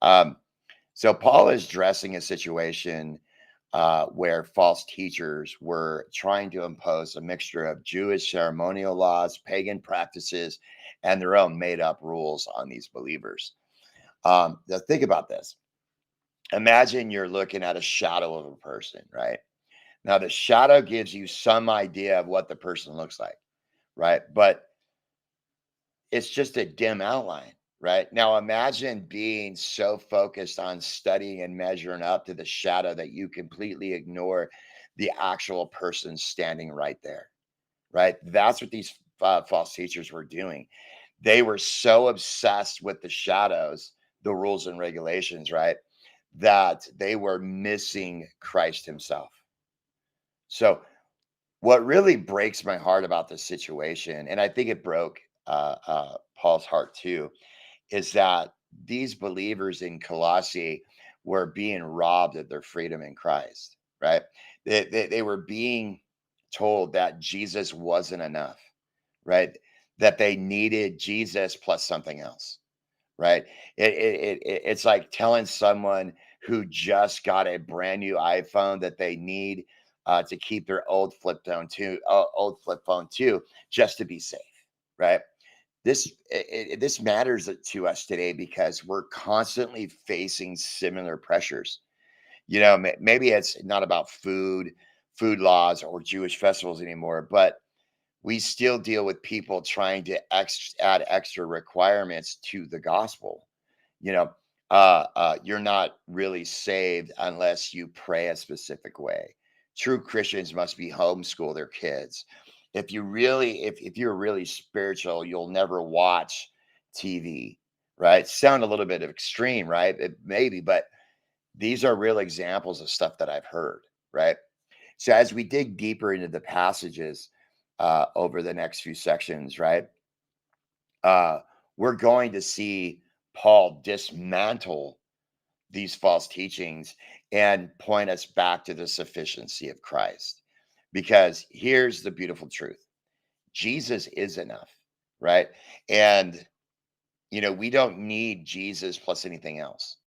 Um, so Paul is addressing a situation where false teachers were trying to impose a mixture of Jewish ceremonial laws, pagan practices, and their own made up rules on these believers. Now think about this. Imagine you're looking at a shadow of a person, right? Now, the shadow gives you some idea of what the person looks like, right? But it's just a dim outline, right? Now, imagine being so focused on studying and measuring up to the shadow that you completely ignore the actual person standing right there, right? That's what these false teachers were doing. They were so obsessed with the shadows, the rules and regulations, right? That they were missing Christ himself. So, what really breaks my heart about this situation, and I think it broke Paul's heart too, is that these believers in Colossae were being robbed of their freedom in Christ, right? They were being told that Jesus wasn't enough, right? That they needed Jesus plus something else, right? It's like telling someone who just got a brand new iPhone that they need to keep their old flip phone too, just to be safe, right? This matters to us today because we're constantly facing similar pressures. Maybe it's not about food laws, or Jewish festivals anymore, but we still deal with people trying to add extra requirements to the gospel. You know, you're not really saved unless you pray a specific way. True Christians must be homeschool their kids. If you're really spiritual, you'll never watch TV, right? Sound a little bit of extreme, right? Maybe, but these are real examples of stuff that I've heard, right? So as we dig deeper into the passages over the next few sections, right, uh, we're going to see Paul dismantle these false teachings and point us back to the sufficiency of Christ. Because here's the beautiful truth: Jesus is enough, right? And we don't need Jesus plus anything else.